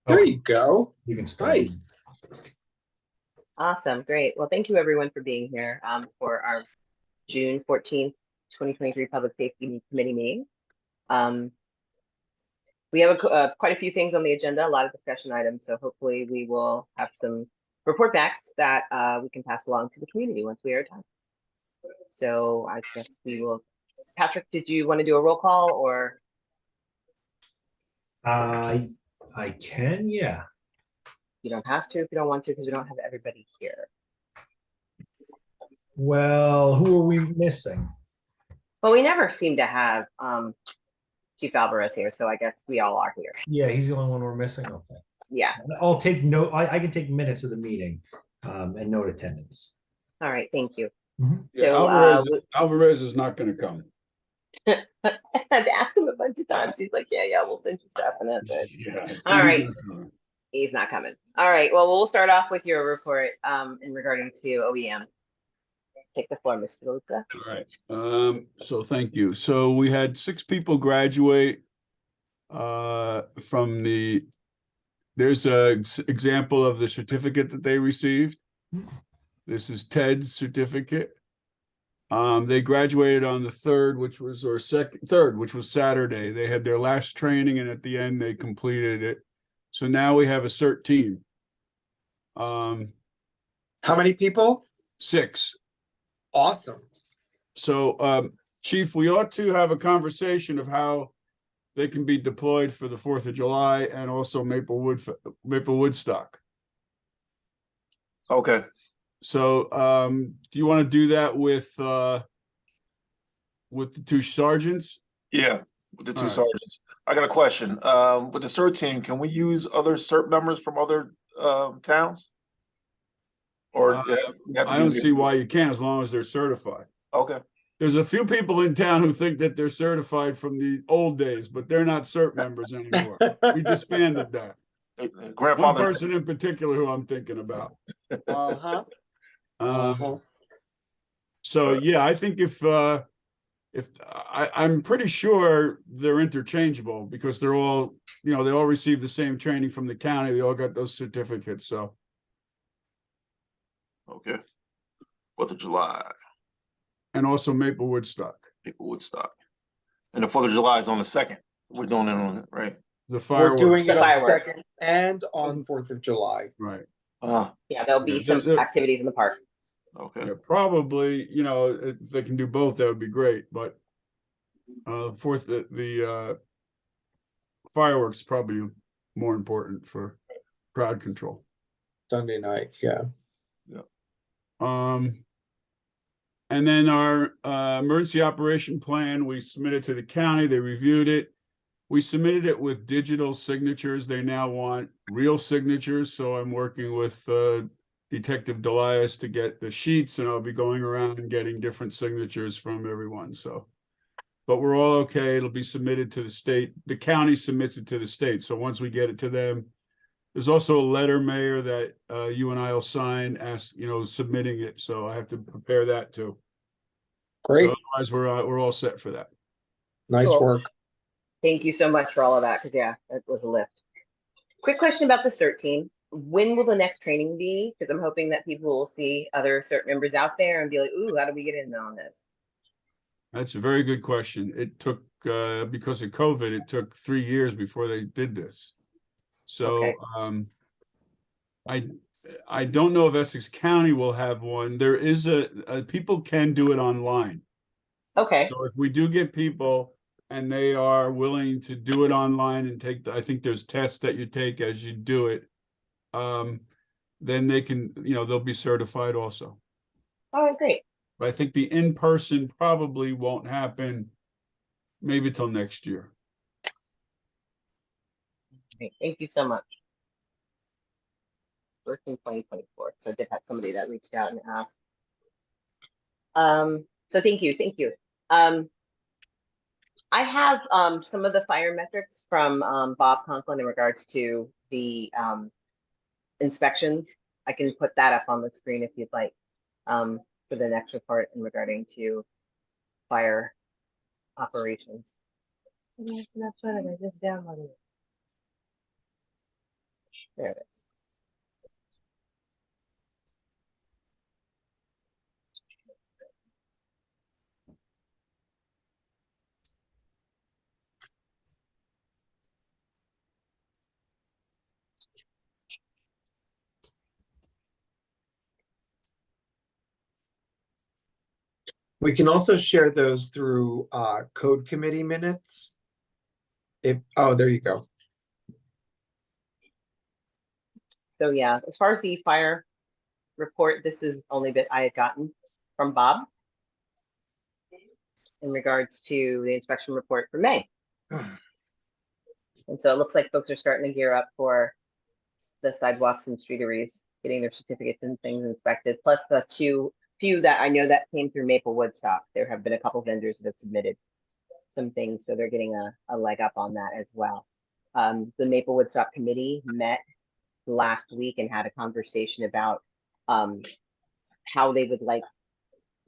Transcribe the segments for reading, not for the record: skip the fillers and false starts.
There Okay, you go. we can start. Nice. Awesome. Great. Well, thank you everyone for being here for our June 14th, 2023 Public Safety Committee meeting. We have quite a few things on the agenda, a lot of discussion items. So hopefully we will have some report backs that we can pass along to the community once we are done. So I guess we will. Patrick, did you want to do a roll call or? I can, yeah. You don't have to if you don't want to, because we don't have everybody here. Well, who are we missing? Well, we never seem to have Chief Alvarez here, so I guess we all are here. Yeah, he's the only one we're missing. Okay. Yeah. I'll take note. I can take minutes of the meeting and note attendance. All right. Thank you. Mhm. Yeah, So Alvarez is not going to come. I've asked him a bunch of times. He's like, yeah, we'll send you stuff, and that's it. Yeah, All right. he's not coming. He's not coming. All right. Well, we'll start off with your report in regarding to OEM. Take the floor, Mr. Luca. All right. So thank you. So we had 6 people graduate from the. There's a example of the certificate that they received. This is Ted's certificate. They graduated on the 3rd, which was which was Saturday. They had their last training, and at the end they completed it. So now we have a CERT team. How many people? 6. Awesome. So, Chief, we ought to have a conversation of how they can be deployed for the 4th of July and also Maple Woodstock. Okay. So, do you want to do that with the 2 sergeants? Yeah, with the 2 All right. sergeants. I got a question. With the CERT team, can we use other CERT members from other towns? Or you have to I don't see why you can't, as long as they're certified. Okay. There's a few people in town who think that they're certified from the old days, but they're not CERT members anymore. We disbanded that. One Grandfather. person in particular who I'm thinking about. Uh-huh. So yeah, I think if I'm pretty sure they're interchangeable, because they're all, they all received the same training from the county. They all got those certificates. So Okay. 4th of July, and also Maple Woodstock. Maple Woodstock. And the 4th of July is on the 2nd. We're doing it on it, right? The We're fireworks. doing it on Fireworks. 2nd and on 4th of July. Right. Yeah, there'll be some activities in the park. Okay. Yeah, probably, if they can do both, that would be great. But the fireworks probably more important for crowd control. Sunday night, yeah. And then our emergency operation plan, we submitted to the county. They reviewed it. We submitted it with digital signatures. They now want real signatures. So I'm working with Detective Delias to get the sheets, and I'll be going around and getting different signatures from everyone. So, but we're all okay. It'll be submitted to the state. The county submits it to the state. So once we get it to them, there's also a letter, Mayor, that you and I will sign, submitting it. So I have to prepare that too. Great. So otherwise, we're all set for that. Nice Cool. work. Thank you so much for all of that, because yeah, it was a lift. Quick question about the CERT team. When will the next training be? Because I'm hoping that people will see other CERT members out there and be like, ooh, how do we get in on this? That's a very good question. It took, because of COVID, it took 3 years before they did this. So Okay. I don't know if Essex County will have one. There is people can do it online. Okay. So if we do get people and they are willing to do it online and I think there's tests that you take as you do it, then they can, they'll be certified also. All right, great. But I think the in-person probably won't happen maybe till next year. Great. Thank you so much. Working 2024. So I did have somebody that reached out and asked. So thank you. I have some of the fire metrics from Bob Conklin in regards to the inspections. I can put that up on the screen if you'd like for the next report in regarding to fire operations. That's what I just downloaded. There it is. We can also share those through code committee minutes. Oh, there you go. So yeah, as far as the fire report, this is only that I had gotten from Bob in regards to the inspection report for May. And so it looks like folks are starting to gear up for the sidewalks and streeteries, getting their certificates and things inspected, plus the few that I know that came through Maple Woodstock. There have been a couple vendors that have submitted some things, so they're getting a leg up on that as well. The Maple Woodstock committee met last week and had a conversation about how they would like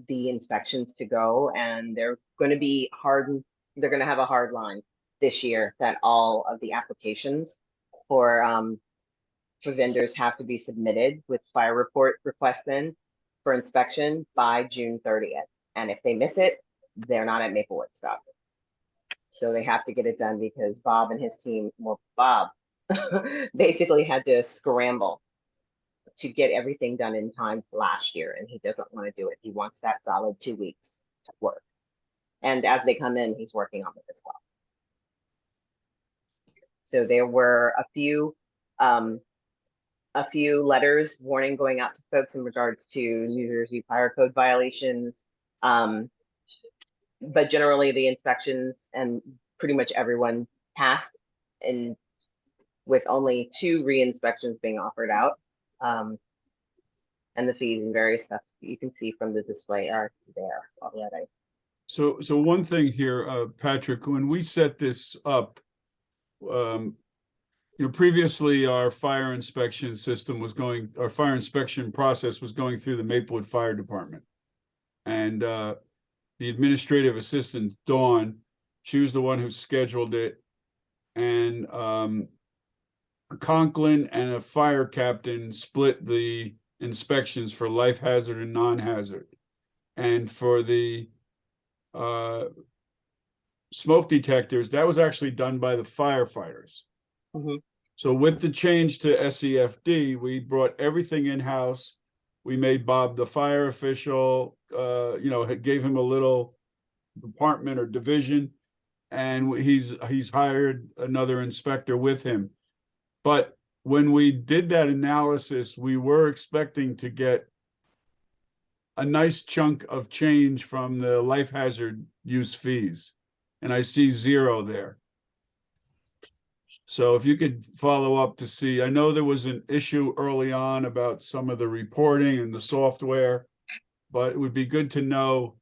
the inspections to go, and they're going to be hard. They're going to have a hard line this year that all of the applications for vendors have to be submitted with fire report requests in for inspection by June 30th. And if they miss it, they're not at Maple Woodstock. So they have to get it done because Bob and his team, well, Bob basically had to scramble to get everything done in time last year, and he doesn't want to do it. He wants that solid 2 weeks to work. And as they come in, he's working on it as well. So there were a few letters warning going out to folks in regards to New Jersey fire code violations. But generally the inspections and pretty much everyone passed, and with only 2 re-inspections being offered out. And the fees and various stuff you can see from the display are there already. So one thing here, Patrick, when we set this up, previously our fire inspection our fire inspection process was going through the Maplewood Fire Department. And the administrative assistant, Dawn, she was the one who scheduled it. And Conklin and a fire captain split the inspections for life hazard and non-hazard. And for the smoke detectors, that was actually done by the firefighters. Mm-hmm. So with the change to SEFD, we brought everything in-house. We made Bob the fire official, gave him a little department or division, and he's hired another inspector with him. But when we did that analysis, we were expecting to get a nice chunk of change from the life hazard use fees, and I see 0 there. So if you could follow up to see, I know there was an issue early on about some of the reporting and the software, but it would be good to know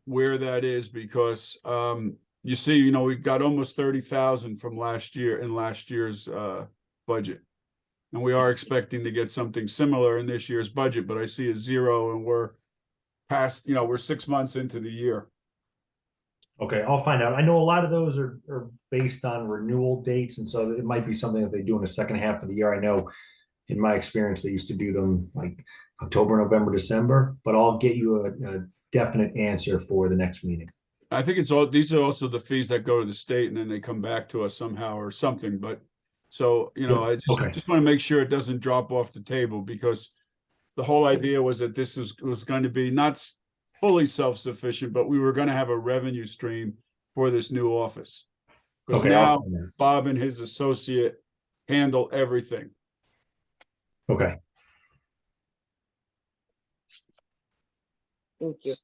where that is, because you see, we got almost 30,000 from last year in last year's budget. And we are expecting to get something similar in this year's budget, but I see a 0 and we're past, we're 6 months into the year. Okay, I'll find out. I know a lot of those are based on renewal dates, and so it might be something that they do in the second half of the year. I know in my experience, they used to do them like October, November, December, but I'll get you a definite answer for the next meeting. I think these are also the fees that go to the state and then they come back to us somehow or something, but so, I just want to make sure it doesn't drop off the table, because the whole idea was that this was going to be not fully self-sufficient, but we were going to have a revenue stream for this new office. Because now Bob and his associate handle everything. Okay. Thank you.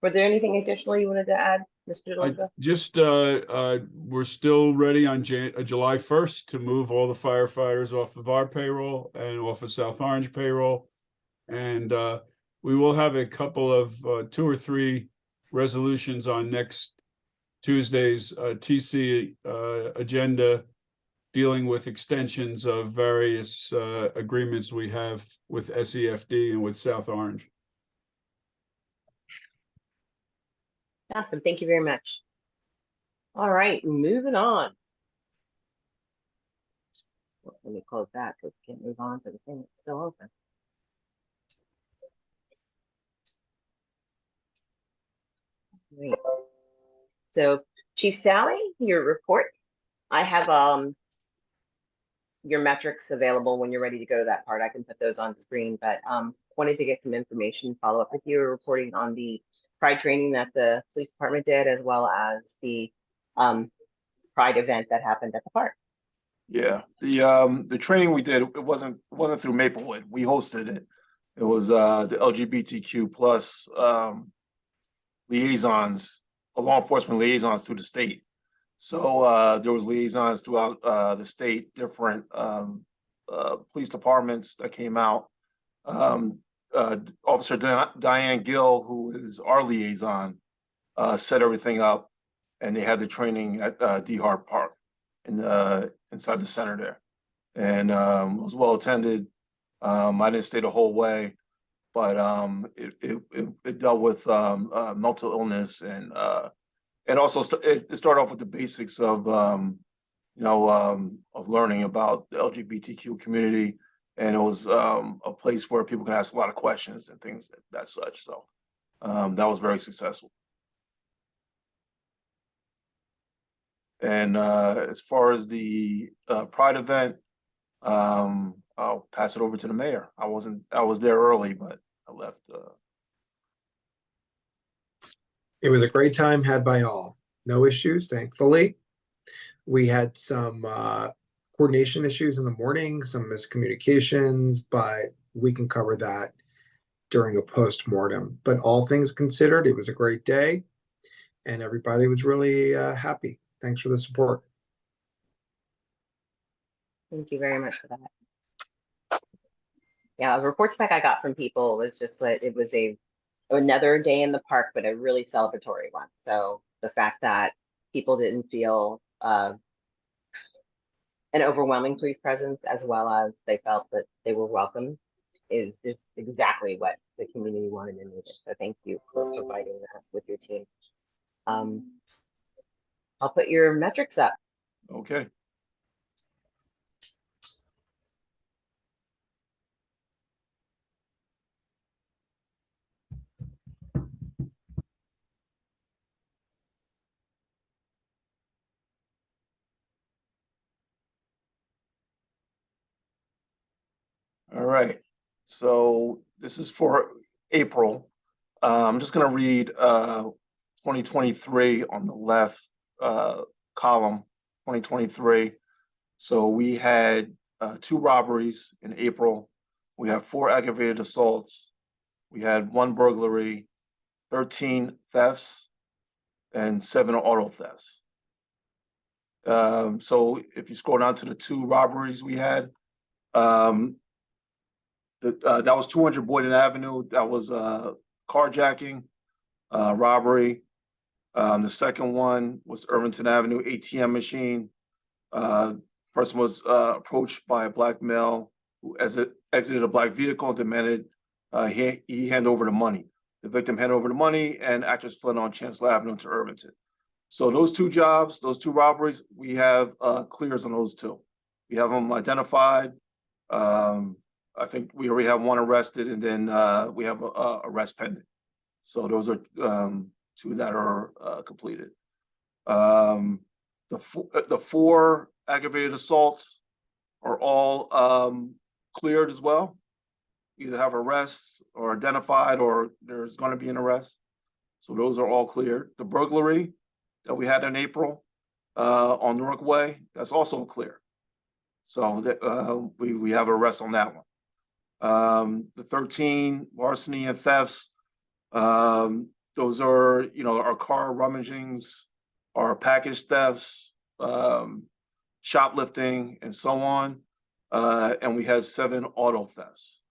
Was there anything additional you wanted to add, Mr. DeLuca? We're still ready on July 1st to move all the firefighters off of our payroll and off of South Orange payroll. And we will have a couple of 2 or 3 resolutions on next Tuesday's TC agenda, dealing with extensions of various agreements we have with SEFD and with South Orange. Awesome. Thank you very much. All right, moving on. Let me close that because we can't move on to the thing that's still open. Great. So Chief Sally, your report. I have your metrics available when you're ready to go to that part. I can put those on screen, but wanted to get some information, follow up with you, reporting on the Pride training that the police department did, as well as the Pride event that happened at the park. Yeah, the training we did, it wasn't through Maplewood. We hosted it. It was the LGBTQ plus liaisons, law enforcement liaisons through the state. So there was liaisons throughout the state, different police departments that came out. Officer Diane Gill, who is our liaison, set everything up, and they had the training at D Hart Park inside the center there, and it was well attended. I didn't stay the whole way, but it dealt with mental illness and also it started off with the basics of of learning about the LGBTQ community, and it was a place where people can ask a lot of questions and things that such. So that was very successful. And as far as the Pride event, I'll pass it over to the mayor. I was there early, but I left. It was a great time had by all. No issues, thankfully. We had some coordination issues in the morning, some miscommunications, but we can cover that during a post-mortem. But all things considered, it was a great day, and everybody was really happy. Thanks for the support. Thank you very much for that. Yeah, the reports back I got from people was just that it was another day in the park, but a really celebratory one. So the fact that people didn't feel an overwhelming police presence, as well as they felt that they were welcome, is exactly what the community wanted and needed. So thank you for providing that with your team. I'll put your metrics up. Okay. All right, so this is for April. I'm just gonna read 2023 on the left column, 2023. So we had 2 robberies in April. We have 4 aggravated assaults. We had 1 burglary, 13 thefts, and 7 auto thefts. So if you scroll down to the 2 robberies we had, that was 200 Boyden Avenue. That was carjacking, robbery. The second one was Irvington Avenue ATM machine. Person was approached by a black male who exited a black vehicle and demanded he hand over the money. The victim handed over the money, and actors fled on Chancellor Avenue to Irvington. So those 2 jobs, those 2 robberies, we have clears on those 2. We have them identified. I think we already have 1 arrested, and then we have a arrest pending. So those are 2 that are completed. The 4 aggravated assaults are all cleared as well. Either have arrests or identified, or there's going to be an arrest. So those are all cleared. The burglary that we had in April on Newark Way, that's also clear. So that we have arrests on that one. The 13 larceny and thefts, those are, our car rummagings, our package thefts, shoplifting, and so on. And we had 7 auto thefts.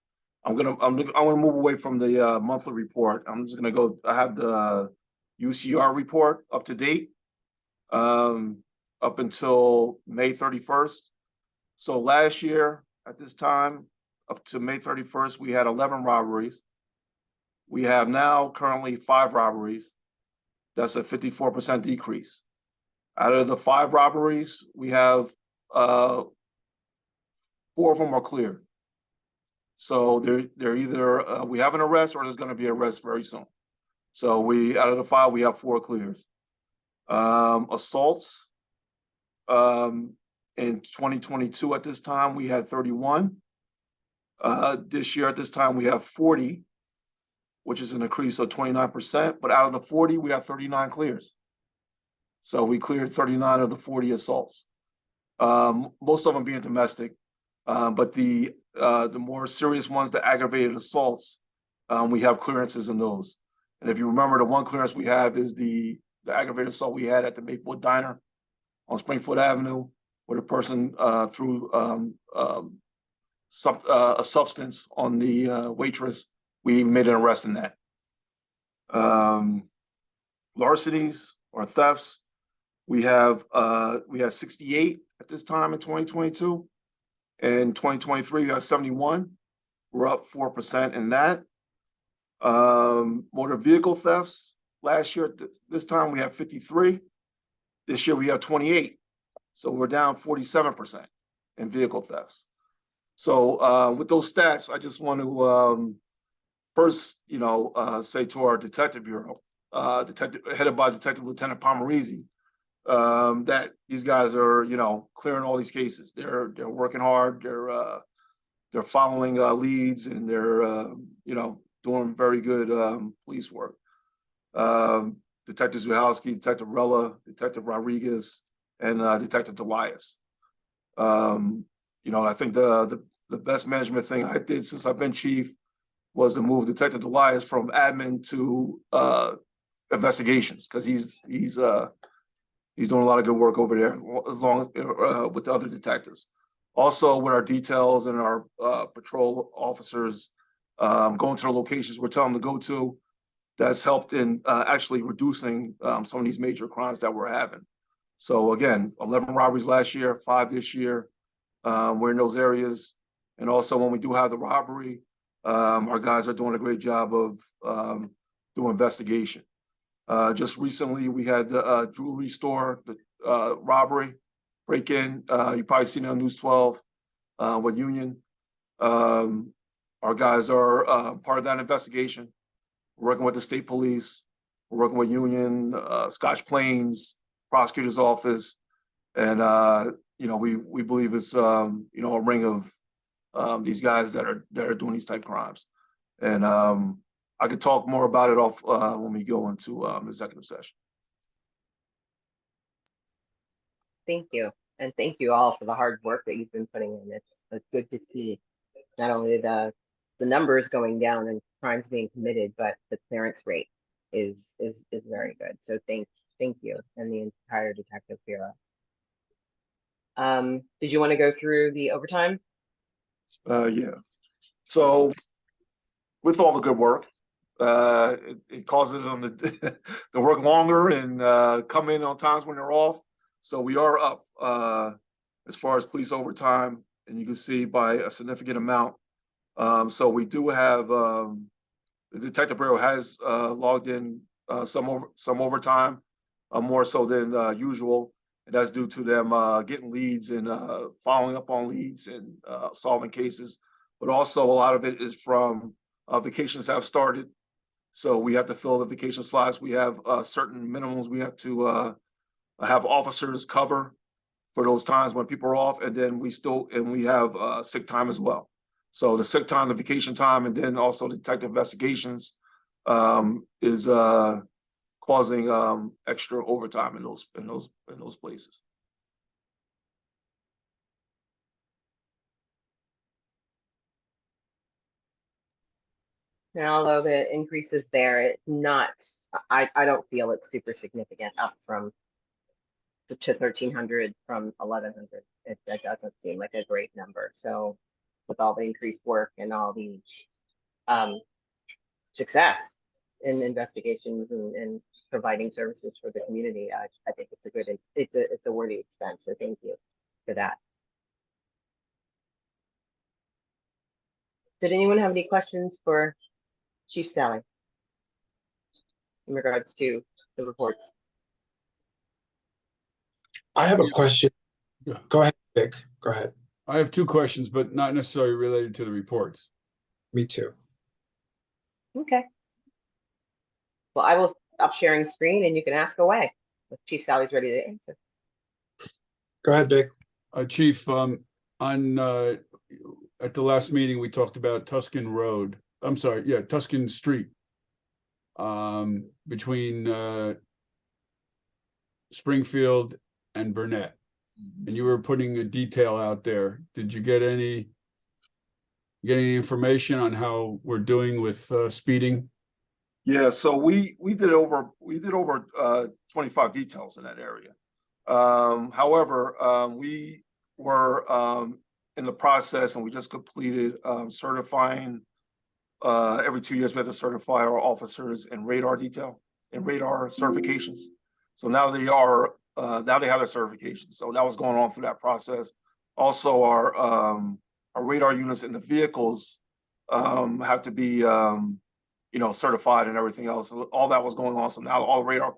I'm gonna move away from the monthly report. I'm just gonna go. I have the UCR report up to date, up until May 31st. So last year at this time, up to May 31st, we had 11 robberies. We have now currently 5 robberies. That's a 54% decrease. Out of the 5 robberies, we have 4 of them are cleared. So they're either, we have an arrest or there's gonna be an arrest very soon. So out of the 5, we have 4 clears. Assaults, in 2022 at this time, we had 31. This year at this time, we have 40, which is an increase of 29%, but out of the 40, we have 39 clears. So we cleared 39 of the 40 assaults. Most of them being domestic, but the more serious ones, the aggravated assaults, we have clearances in those. And if you remember, the one clearance we have is the aggravated assault we had at the Maplewood Diner on Springfield Avenue, where the person threw a substance on the waitress. We made an arrest in that. Larcenies or thefts, we have 68 at this time in 2022. In 2023, we have 71. We're up 4% in that. Motor vehicle thefts, last year this time we have 53. This year we have 28. So we're down 47% in vehicle thefts. So with those stats, I just want to first, say to our detective bureau, headed by Detective Lieutenant Pomerisi, that these guys are, clearing all these cases. They're working hard. They're following leads, and they're, doing very good police work. Detective Zuhowski, Detective Rella, Detective Rodriguez, and Detective Delias. I think the best management thing I did since I've been chief was to move Detective Delias from admin to investigations, because he's doing a lot of good work over there, as long as with the other detectives. Also, with our details and our patrol officers going to the locations we're telling them to go to, that's helped in actually reducing some of these major crimes that we're having. So again, 11 robberies last year, 5 this year. We're in those areas. And also when we do have the robbery, our guys are doing a great job of doing investigation. Just recently, we had the jewelry store, the robbery, break-in. You probably seen it on News 12 with Union. Our guys are part of that investigation. We're working with the state police. We're working with Union, Scotch Plains, prosecutor's office. And, we believe it's, a ring of these guys that are doing these type crimes. And I could talk more about it off when we go into executive session. Thank you. And thank you all for the hard work that you've been putting in. It's good to see not only the numbers going down and crimes being committed, but the clearance rate is very good. So thank you and the entire detective bureau. Did you want to go through the overtime? Yeah. So with all the good work, it causes them to work longer and come in on times when they're off. So we are up as far as police overtime, and you can see by a significant amount. So we do have the detective bureau has logged in some overtime, more so than usual. And that's due to them getting leads and following up on leads and solving cases. But also a lot of it is from vacations have started. So we have to fill the vacation slots. We have certain minimums we have to have officers cover for those times when people are off. And then we have sick time as well. So the sick time, the vacation time, and then also detective investigations is causing extra overtime in those places. Now, although the increase is there, it's not, I don't feel it's super significant up from to 1,300 from 1,100. That doesn't seem like a great number. So with all the increased work and all the success in investigations and providing services for the community, I think it's a worthy expense. So thank you for that. Did anyone have any questions for Chief Sally in regards to the reports? I have a question. Go ahead, Vic. Go ahead. I have two questions, but not necessarily related to the reports. Me too. Okay. Well, I will stop sharing screen and you can ask away. If Chief Sally's ready to answer. Go ahead, Vic. Chief, at the last meeting, we talked about Tuscan Road. I'm sorry, yeah, Tuscan Street. Between Springfield and Burnett. And you were putting a detail out there. Did you get any information on how we're doing with speeding? Yeah, so we did over 25 details in that area. However, we were in the process, and we just completed certifying. Every 2 years, we have to certify our officers in radar detail and radar certifications. So now they are now they have their certification. So that was going on through that process. Also, our radar units in the vehicles have to be certified and everything else. All that was going on. So now all the radar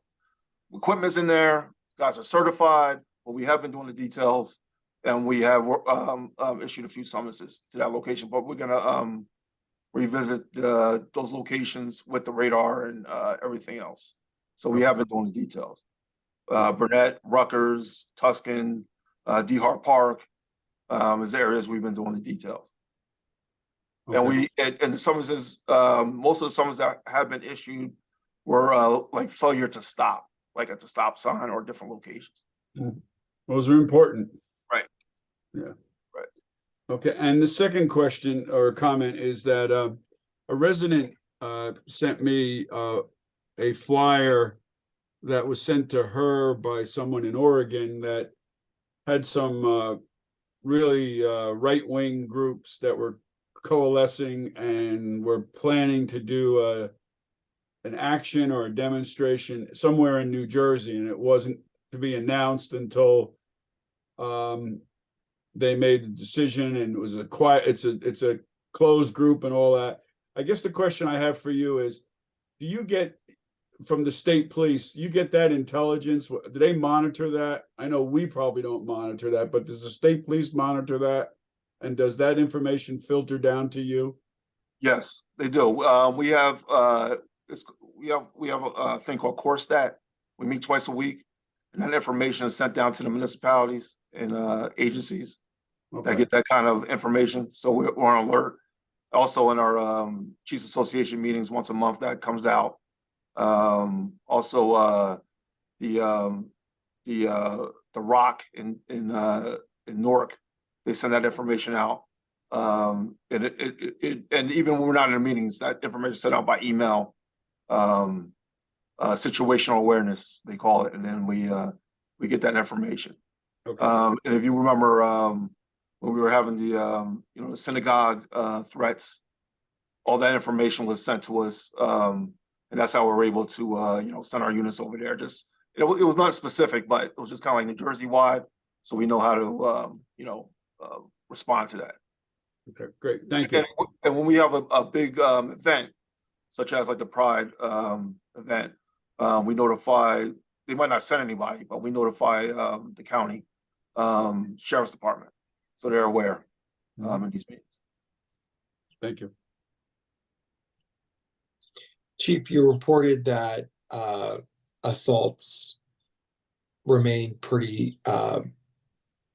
equipment's in there. Guys are certified, but we have been doing the details, and we have issued a few summonses to that location. But we're gonna revisit those locations with the radar and everything else. So we have been doing the details. Burnett, Rutgers, Tuscan, DeHart Park is the areas we've been doing the details. Okay. And the summonses, most of the summons that have been issued were like failure to stop, like at the stop sign or different locations. Those are important. Right. Yeah. Right. Okay, and the second question or comment is that a resident sent me a flyer that was sent to her by someone in Oregon that had some really right-wing groups that were coalescing and were planning to do an action or a demonstration somewhere in New Jersey, and it wasn't to be announced until they made the decision, and it was a quiet, it's a closed group and all that. I guess the question I have for you is, do you get from the state police, you get that intelligence? Do they monitor that? I know we probably don't monitor that, but does the state police monitor that? And does that information filter down to you? Yes, they do. We have a thing called CoreStat. We meet twice a week, and that information is sent down to the municipalities and agencies that get that kind of information. So we're on alert. Also in our Chiefs Association meetings once a month, that comes out. Also the Rock in Newark, they send that information out. And and even when we're not in the meetings, that information is sent out by email. Situational awareness, they call it, and then we get that information. Okay. And if you remember when we were having the the synagogue threats, all that information was sent to us, and that's how we were able to send our units over there. Just it was not specific, but it was just kind of like New Jersey wide, so we know how to respond to that. Okay, great, thank you. And when we have a big event, such as like the Pride event, we notify. They might not send anybody, but we notify the county sheriff's department, so they're aware in these meetings. Thank you. Chief, you reported that assaults remain pretty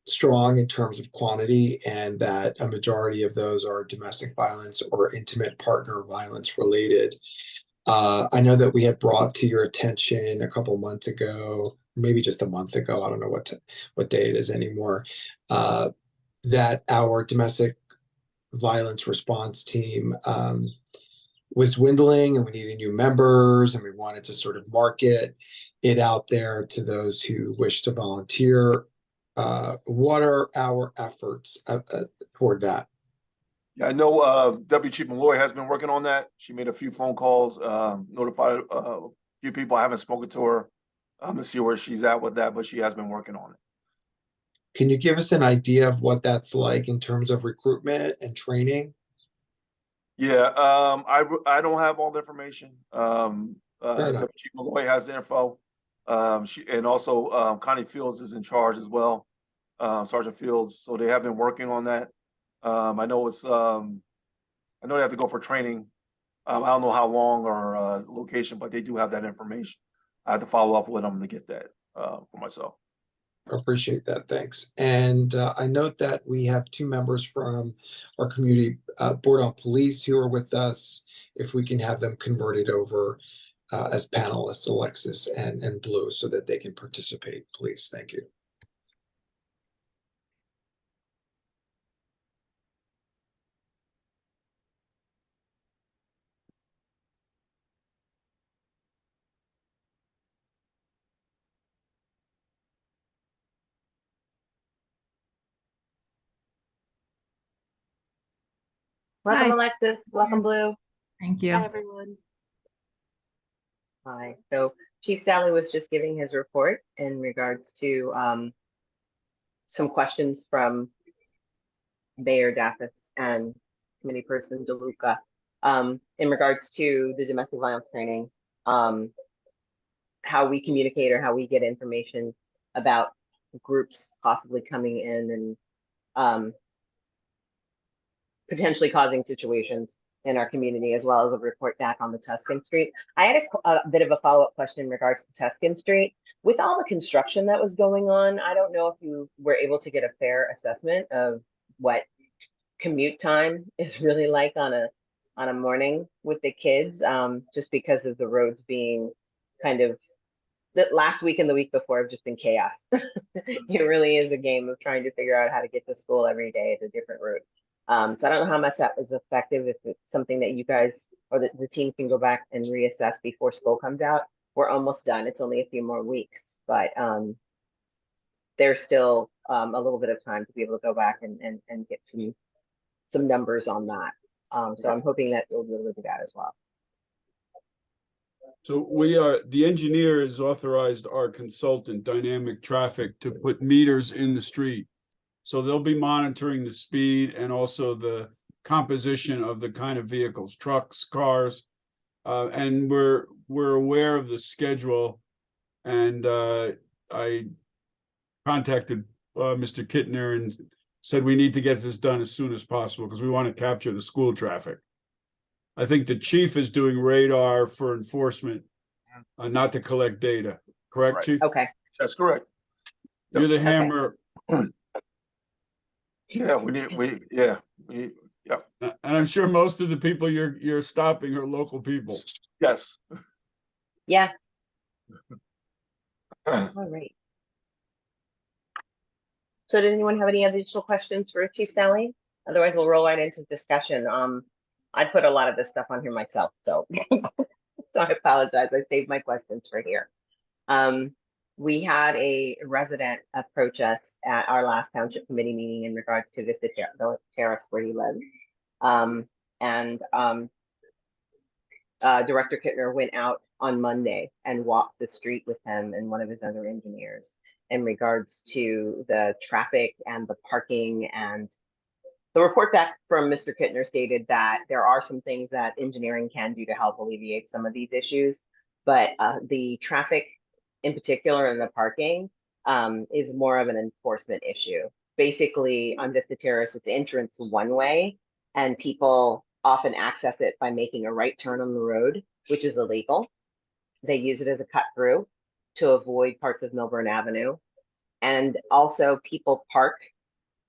strong in terms of quantity, and that a majority of those are domestic violence or intimate partner violence related. I know that we had brought to your attention a couple months ago, maybe just a month ago, I don't know what day it is anymore, that our domestic violence response team was dwindling, and we needed new members, and we wanted to sort of market it out there to those who wish to volunteer. What are our efforts toward that? Yeah, I know Deputy Chief Malloy has been working on that. She made a few phone calls, notified a few people. I haven't spoken to her to see where she's at with that, but she has been working on it. Can you give us an idea of what that's like in terms of recruitment and training? Yeah, I don't have all the information. Deputy Chief Malloy has the info. And also Connie Fields is in charge as well. Sergeant Fields. So they have been working on that. I know I know they have to go for training. I don't know how long or location, but they do have that information. I have to follow up with them to get that for myself. Appreciate that. Thanks. And I note that we have two members from our community board on police who are with us. If we can have them converted over as panelists, Alexis and Blue, so that they can participate, please. Thank you. Welcome, Hi. Alexis. Welcome, Blue. Thank you. Hi, everyone. Hi. So Chief Sally was just giving his report in regards to some questions from Mayor Daffis and committee person DeLuca in regards to the domestic violence training, how we communicate or how we get information about groups possibly coming in and potentially causing situations in our community, as well as a report back on the Tuscan Street. I had a bit of a follow-up question in regards to Tuscan Street. With all the construction that was going on, I don't know if you were able to get a fair assessment of what commute time is really like on a morning with the kids, just because of the roads being kind of, the last week and the week before have just been chaos. It really is a game of trying to figure out how to get to school every day at a different route. So I don't know how much that was effective, if it's something that you guys or the team can go back and reassess before school comes out. We're almost done. It's only a few more weeks, but there's still a little bit of time to be able to go back and get some numbers on that. So I'm hoping that you'll be able to do that as well. So the engineer has authorized our consultant, Dynamic Traffic, to put meters in the street. So they'll be monitoring the speed and also the composition of the kind of vehicles, trucks, cars. And we're aware of the schedule. And I contacted Mr. Kittner and said we need to get this done as soon as possible because we want to capture the school traffic. I think the chief is doing radar for enforcement, not to collect data. Correct, Right. Chief? Okay. That's correct. You're the Okay. hammer. Yeah, yep, And I'm sure most of the people you're stopping are local people. yes. Yeah. All right. So did anyone have any additional questions for Chief Sally? Otherwise, we'll roll right into discussion. I put a lot of this stuff on here myself, so so I apologize. I saved my questions for here. We had a resident approach us at our last township committee meeting in regards to Vista Terrace where he lives. Director Kittner went out on Monday and walked the street with him and one of his other engineers in regards to the traffic and the parking. And the report back from Mr. Kittner stated that there are some things that engineering can do to help alleviate some of these issues, but the traffic in particular and the parking is more of an enforcement issue. Basically, on Vista Terrace, it's entrance one way, and people often access it by making a right turn on the road, which is illegal. They use it as a cut through to avoid parts of Milburn Avenue. And also people park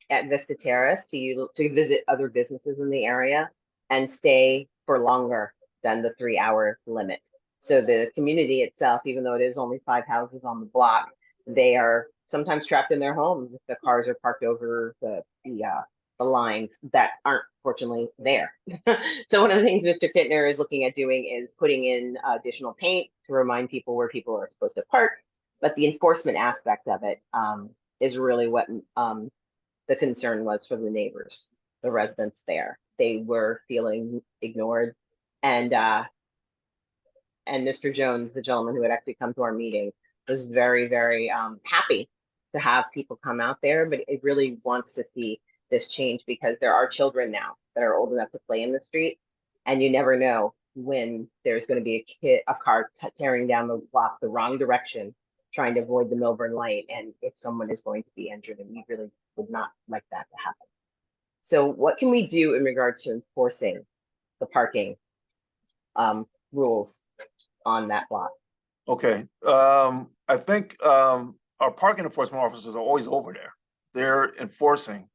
at Vista Terrace to visit other businesses in the area and stay for longer than the 3-hour limit. So the community itself, even though it is only 5 houses on the block, they are sometimes trapped in their homes if the cars are parked over the lines that aren't fortunately there. So one of the things Mr. Kittner is looking at doing is putting in additional paint to remind people where people are supposed to park. But the enforcement aspect of it is really what the concern was for the neighbors, the residents there. They were feeling ignored. And Mr. Jones, the gentleman who had actually come to our meeting, was very, very happy to have people come out there, but it really wants to see this change because there are children now that are old enough to play in the street, and you never know when there's going to be a car tearing down the block the wrong direction, trying to avoid the Milburn light, and if someone is going to be injured, and we really would not like that to happen. So what can we do in regard to enforcing the parking rules on that block? Okay, I think, our parking enforcement officers are always over there. They're enforcing.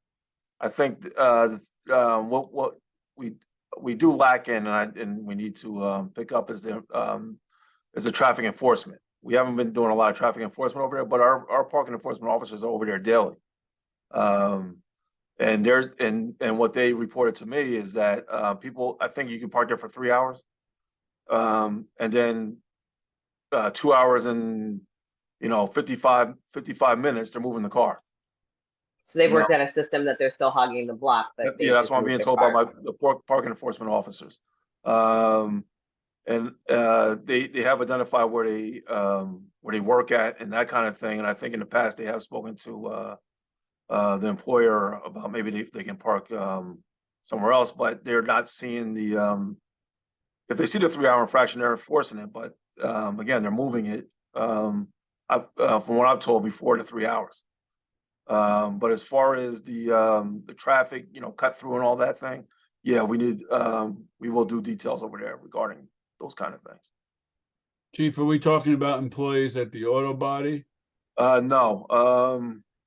I think, what we do lack in, and we need to, pick up is the traffic enforcement. We haven't been doing a lot of traffic enforcement over there, but our parking enforcement officers are over there daily. And what they reported to me is that, people, I think you can park there for 3 hours. And then 2 hours and 55 minutes, they're moving the car. So they've You worked on a system that they're still hogging the block, but they Yeah, that's just what I'm moved being their told by cars. the parking enforcement officers. And they have identified where they work at and that kind of thing. And I think in the past they have spoken to the employer about maybe if they can park somewhere else, but they're not seeing the if they see the 3 hour infraction, they're enforcing it. But again, they're moving it from what I'm told before the 3 hours. But as far as the traffic, cut through and all that thing, yeah, we will do details over there regarding those kind of things. Chief, are we talking about employees at the auto body? No,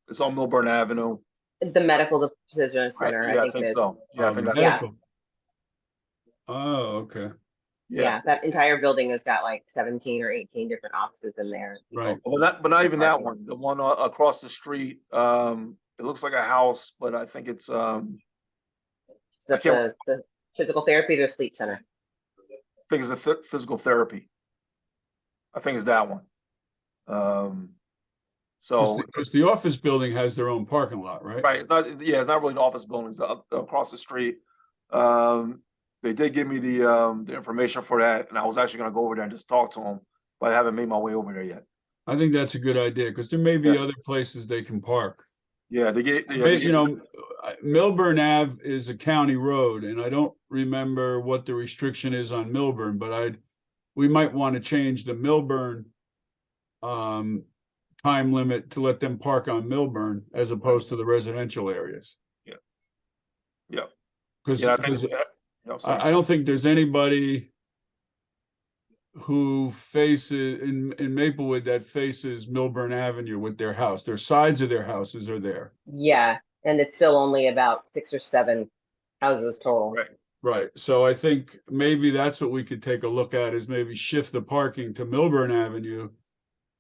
it's on Milburn Avenue. The medical decision center, Yeah, I I think think it is. so. Yeah, I think that's. Yeah. Medical. Oh, okay, Yeah, that entire building has got like 17 or 18 different offices in there. right. But not even that one. The one across the street, it looks like a house, but I think it's I can't- The physical therapy or sleep center. think it's a physical therapy. I think it's that one. So Because the office building has their own parking lot, right? right, it's not really the office buildings across the street. They did give me the information for that, and I was actually gonna go over there and just talk to them, but I haven't made my way over there yet. I think that's a good idea, because there may be Yeah. other places they can park. Yeah, Milburn Ave is a county road, and I don't remember what the restriction is on Milburn, but we might want to change the Milburn time limit to let them park on Milburn as opposed to the residential areas. Yeah. Because Yeah, I think. I'm sorry. I don't think there's anybody who faces in Maplewood that faces Milburn Avenue with their house. Their sides of their houses are there. Yeah, and it's still only about 6 or 7 houses total. Right. Right. So I think maybe that's what we could take a look at, is maybe shift the parking to Milburn Avenue,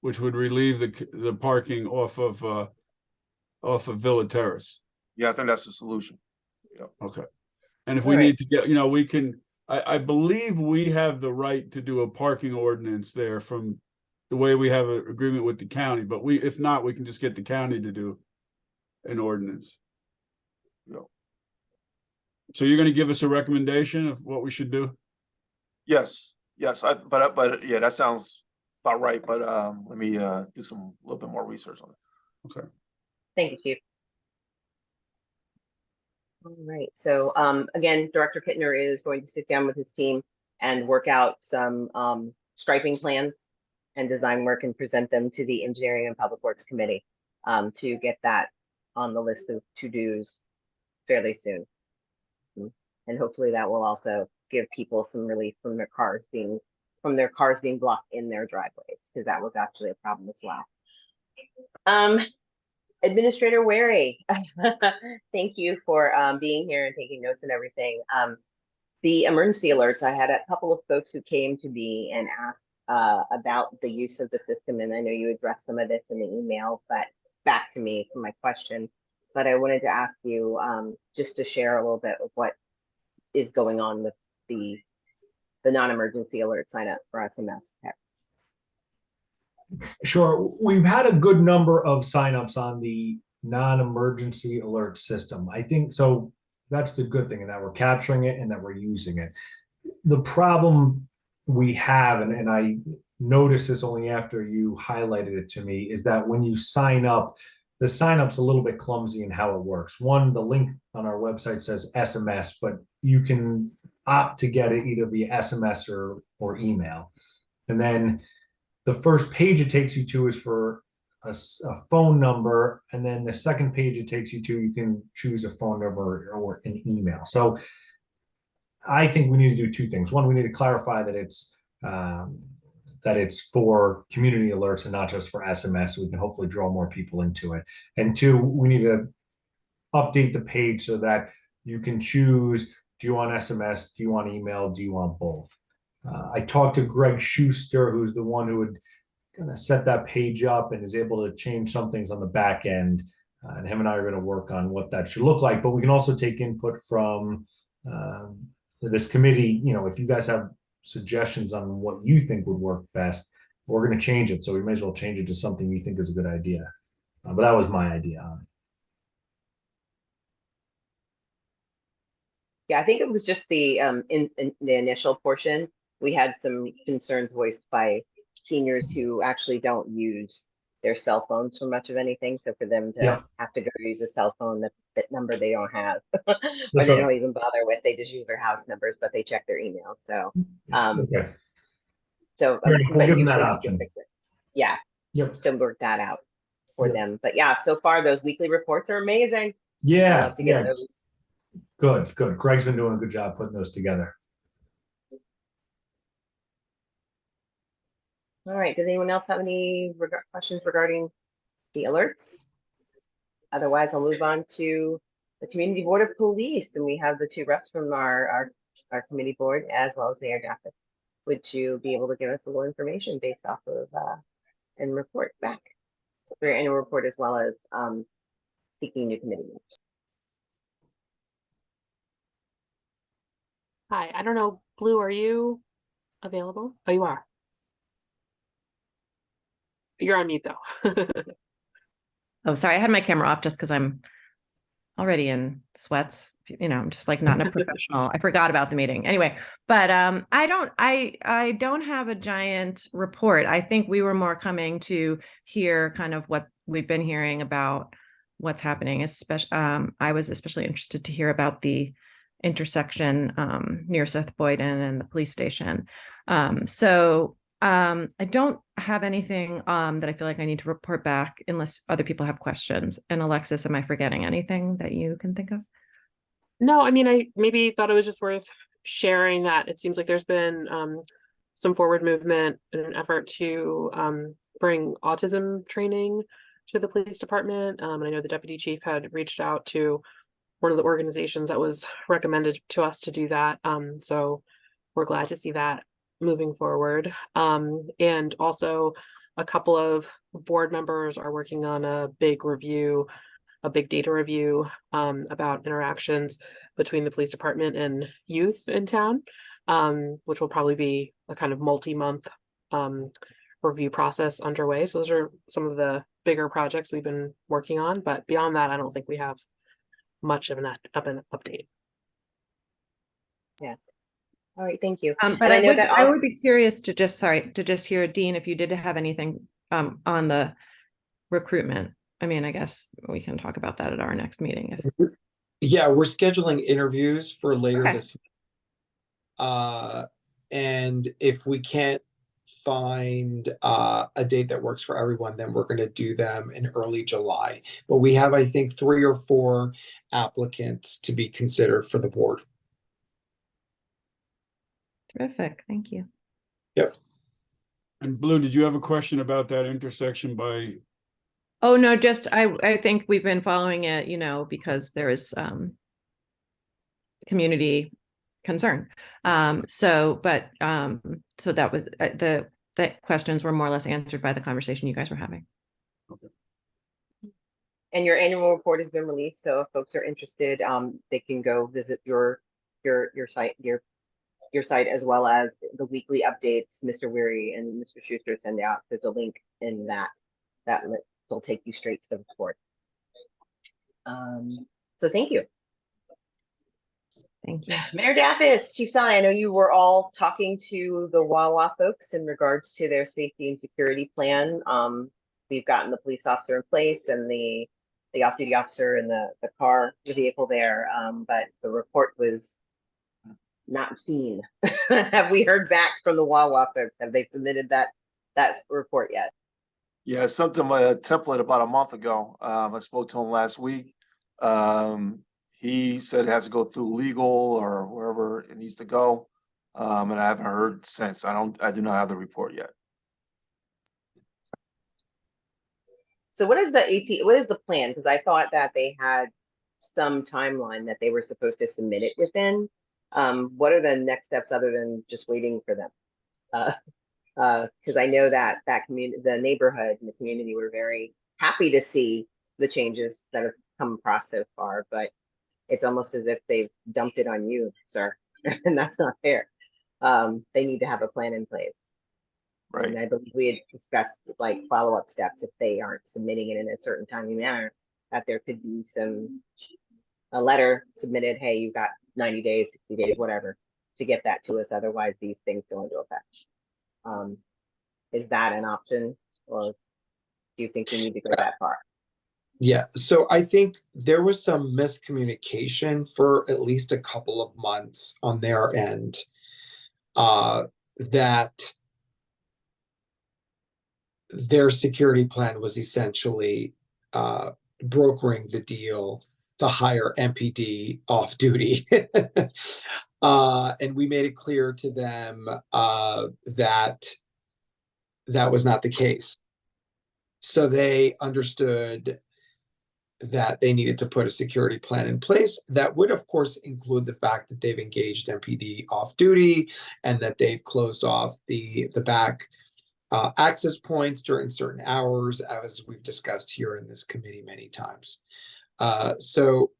which would relieve the parking off of Villa Terrace. Yeah, I think that's the solution. Okay. And if we need to get, we can, I believe we have the right to do a parking ordinance there from the way we have an agreement with the county, but if not, we can just get the county to do an ordinance. Yeah. So you're going to give us a recommendation of what we should do? Yes, but yeah, that sounds about right, but let me do a little bit more research on it. Okay. Thank you, Chief. All right, so again, Director Kittner is going to sit down with his team and work out some striping plans and design work and present them to the Engineering and Public Works Committee to get that on the list of to-dos fairly soon. And hopefully that will also give people some relief from their cars being blocked in their driveways, because that was actually a problem as well. Administrator Wary, thank you for being here and taking notes and everything. The emergency alerts, I had a couple of folks who came to me and asked about the use of the system, and I know you addressed some of this in the email, but back to me for my question. But I wanted to ask you just to share a little bit of what is going on with the non-emergency alert sign up for SMS. Sure. We've had a good number of signups on the non-emergency alert system. I think so. That's the good thing, and that we're capturing it and that we're using it. The problem we have, and I noticed this only after you highlighted it to me, is that when you sign up, the sign up's a little bit clumsy in how it works. One, the link on our website says SMS, but you can opt to get it either via SMS or email. And then the first page it takes you to is for a phone number, and then the second page it takes you to, you can choose a phone number or an email. So I think we need to do two things. One, we need to clarify that it's for community alerts and not just for SMS, so we can hopefully draw more people into it. And two, we need to update the page so that you can choose, do you want SMS, do you want email, do you want both? I talked to Greg Schuster, who's the one who would kind of set that page up and is able to change some things on the back end. And him and I are going to work on what that should look like. But we can also take input from this committee. You know, if you guys have suggestions on what you think would work best, we're going to change it. So we may as well change it to something you think is a good idea. But that was my idea on it. Yeah, I think it was just the in the initial portion, we had some concerns voiced by seniors who actually don't use their cell phones for much of anything. So for them to have to go use a cell phone that number they don't have, or they don't even bother with, they just use their house numbers, but they check their emails. So Okay. so We'll give them that option. Yeah. Yep. To work that out for them. But yeah, so far those weekly reports are amazing. Yeah. I love to get those. Good. Greg's been doing a good job putting those together. All right. Does anyone else have any questions regarding the alerts? Otherwise, I'll move on to the Community Board of Police, and we have the two reps from our committee board as well as the air jacket. Would you be able to give us a little information based off of and report back for your annual report as well as seeking new committee members? Hi, I don't know, Blue, are you available? Oh, you are. You're on mute though. Oh, sorry, I had my camera off just because I'm already in sweats. You know, I'm just like not in a professional. I forgot about the meeting. Anyway, but I don't have a giant report. I think we were more coming to hear kind of what we've been hearing about what's happening. Especially, I was especially interested to hear about the intersection near South Boyden and the police station. I don't have anything that I feel like I need to report back unless other people have questions. And Alexis, am I forgetting anything that you can think of? No, I mean, I maybe thought it was just worth sharing that it seems like there's been some forward movement in an effort to bring autism training to the police department. And I know the deputy chief had reached out to one of the organizations that was recommended to us to do that. So we're glad to see that moving forward. And also a couple of board members are working on a big data review about interactions between the police department and youth in town, which will probably be a kind of multi-month review process underway. So those are some of the bigger projects we've been working on, but beyond that, I don't think we have much of an update. Yes. All right, thank you. But I would be curious to just hear, Dean, if you did have anything on the recruitment. I mean, I guess we can talk about that at our next meeting. Yeah, we're scheduling interviews for later Okay. this and if we can't find a date that works for everyone, then we're going to do them in early July. But we have, I think, 3 or 4 applicants to be considered for the board. Terrific. Thank you. Yep. And Blue, did you have a question about that intersection by? Oh, no, just I think we've been following it, you know, because there is community concern. So that was the questions were more or less answered by the conversation you guys were having. Okay. And your annual report has been released, so if folks are interested, they can go visit your site, your site, as well as the weekly updates Mr. Weary and Mr. Schuster send out. There's a link in that will take you straight to the report. So thank you. Thank you. Mayor Daffis, Chief Sally, I know you were all talking to the Wawa folks in regards to their safety and security plan. We've gotten the police officer in place and the off-duty officer in the vehicle there, but the report was not seen. Have we heard back from the Wawa folks? Have they submitted that that report yet. Yeah, I sent him a template about a month ago. I spoke to him last week. He said it has to go through legal or wherever it needs to go. And I haven't heard since. I do not have the report yet. So what is what is the plan? Because I thought that they had some timeline that they were supposed to submit it within. What are the next steps other than just waiting for them? Because I know that community, the neighborhood and the community were very happy to see the changes that have come across so far, but it's almost as if they've dumped it on you, sir, and that's not fair. They need to have a plan in place. Right. And I believe we had discussed like follow-up steps if they aren't submitting it in a certain timely manner, that there could be a letter submitted, hey, you got 90 days, 60 days, whatever, to get that to us. Otherwise, these things go into effect. Is that an option, or do you think we need to go that far? Yeah, so I think there was some miscommunication for at least a couple of months on their end, that their security plan was essentially brokering the deal to hire MPD off duty. And we made it clear to them that that was not the case. So they understood that they needed to put a security plan in place that would, of course, include the fact that they've engaged MPD off duty and that they've closed off the back access points during certain hours, as we've discussed here in this committee many times. So,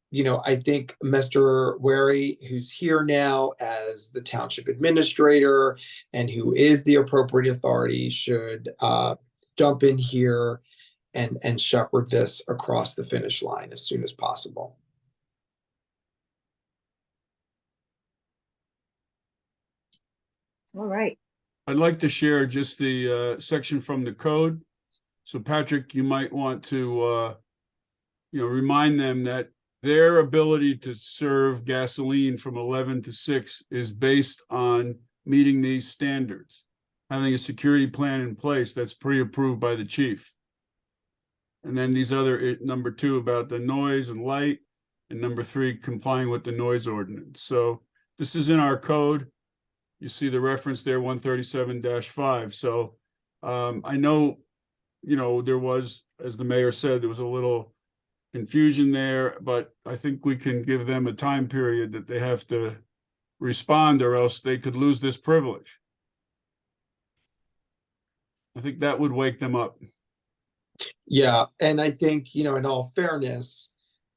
you know, I think Mr. Wary, who's here now as the township administrator and who is the appropriate authority, should jump in here and shepherd this across the finish line as soon as possible. All right. I'd like to share just the section from the code. So Patrick, you might want to remind them that their ability to serve gasoline from 11 to 6 is based on meeting these standards, having a security plan in place that's pre-approved by the chief. And then these other, number 2 about the noise and light, and number 3 complying with the noise ordinance. So this is in our code. You see the reference there, 137-5. So I know, there was, as the mayor said, there was a little confusion there, but I think we can give them a time period that they have to respond, or else they could lose this privilege. I think that would wake them up. Yeah, and I think, in all fairness,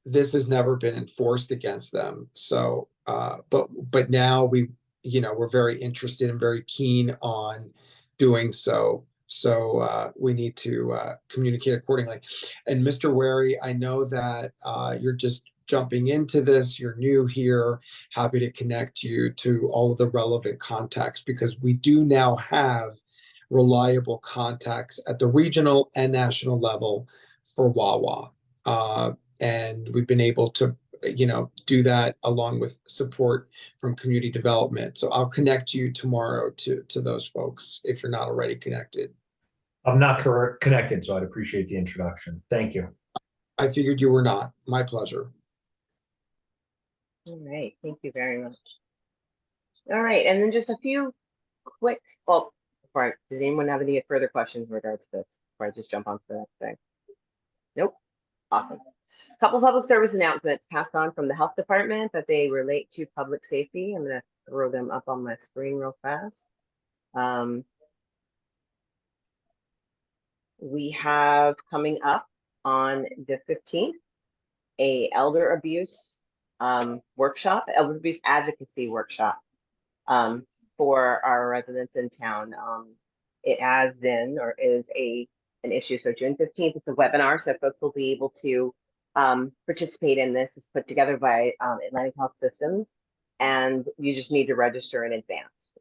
this has never been enforced against them. So, but now we're very interested and very keen on doing so. So we need to communicate accordingly. And Mr. Wary, I know that you're just jumping into this. You're new here. Happy to connect you to all of the relevant contacts, because we do now have reliable contacts at the regional and national level for Wawa. And we've been able to do that along with support from community development. So I'll connect you tomorrow to those folks if you're not already connected. I'm not connected, so I'd appreciate the introduction. Thank you. I figured you were not. My pleasure. All right. Thank you very much. All right. And then just a few quick, does anyone have any further questions in regards to this before I just jump onto the next thing? Nope. Awesome. Couple public service announcements passed on from the health department that they relate to public safety. I'm going to throw them up on my screen real fast. We have coming up on the 15th, a elder abuse workshop, elder abuse advocacy workshop for our residents in town. It has been or is an issue. So June 15th, it's a webinar, so folks will be able to participate in this. It's put together by Atlantic Health Systems, and you just need to register in advance.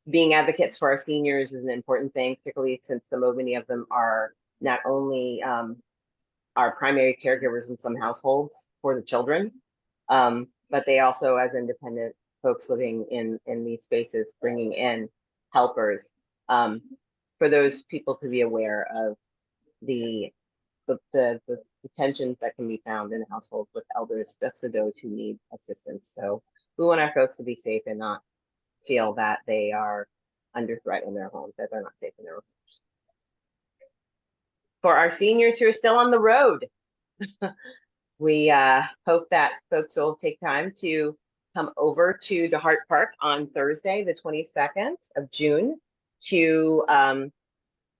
Being advocates for our seniors is an important thing, particularly since so many of them are not only our primary caregivers in some households for the children, but they also, as independent folks living in these spaces, bringing in helpers. For those people to be aware of the tensions that can be found in households with elders, just to those who need assistance. So we want our folks to be safe and not feel that they are under threat in their homes, that they're not safe in their homes. For our seniors who are still on the road, we hope that folks will take time to come over to the Hart Park on Thursday, the 22nd of June, to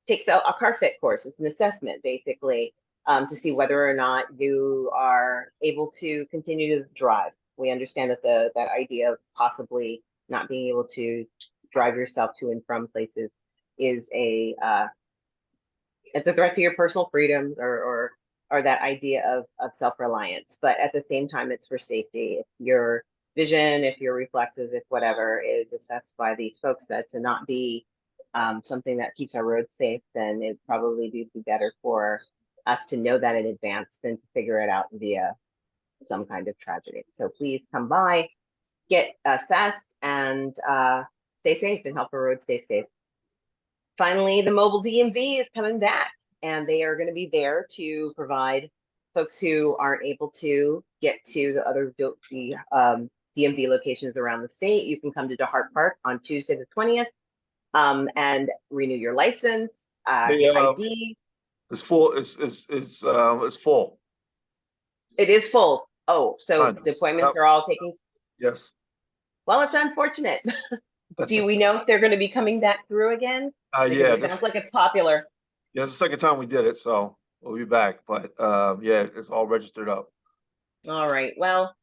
take a car fit course. It's an assessment, basically, to see whether or not you are able to continue to drive. We understand that that idea of possibly not being able to drive yourself to and from places is it's a threat to your personal freedoms, or that idea of self-reliance. But at the same time, it's for safety. If your vision, if your reflexes, if whatever is assessed by these folks that to not be something that keeps our roads safe, then it'd probably be better for us to know that in advance than to figure it out via some kind of tragedy. So please come by, get assessed, and stay safe and help our roads stay safe. Finally, the mobile DMV is coming back, and they are going to be there to provide folks who aren't able to get to the other DMV locations around the state. You can come to DeHart Park on Tuesday the 20th and renew your license, ID. It's full. It's full. It is full. Oh, so Fine. the appointments are all taking. Yes. Well, it's unfortunate. Do we know if they're going to be coming back through again? Because Yeah. it sounds like it's popular. Yeah, it's the second time we did it, so we'll be back. But yeah, it's all registered up. All right. Well,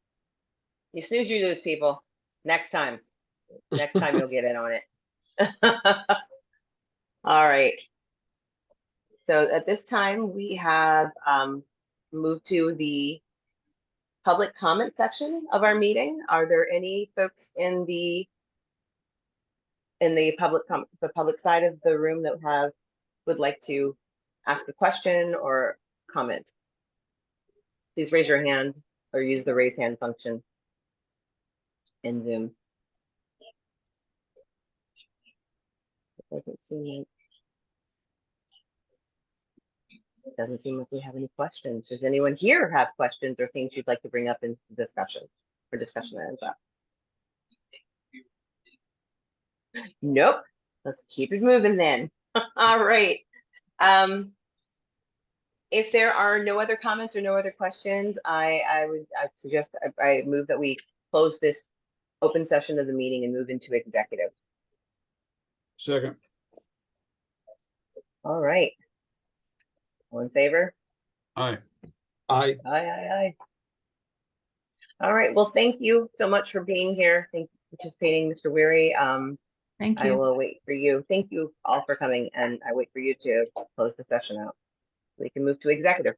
you snooze, you lose, people. Next time you'll get in on it. All right. So at this time, we have moved to the public comment section of our meeting. Are there any folks in the public side of the room that would like to ask a question or comment? Please raise your hand or use the raise hand function in Zoom. Doesn't seem like we have any questions. Does anyone here have questions or things you'd like to bring up in discussion or discussion ends up? Nope. Let's keep it moving then. All right. If there are no other comments or no other questions, I suggest I move that we close this open session of the meeting and move into executive. Second. All right. All in favor? Aye. I Aye. All right. Well, thank you so much for being here. Thank you for participating, Mr. Weary. Thank I you. will wait for you. Thank you all for coming, and I wait for you to close the session out. We can move to executive.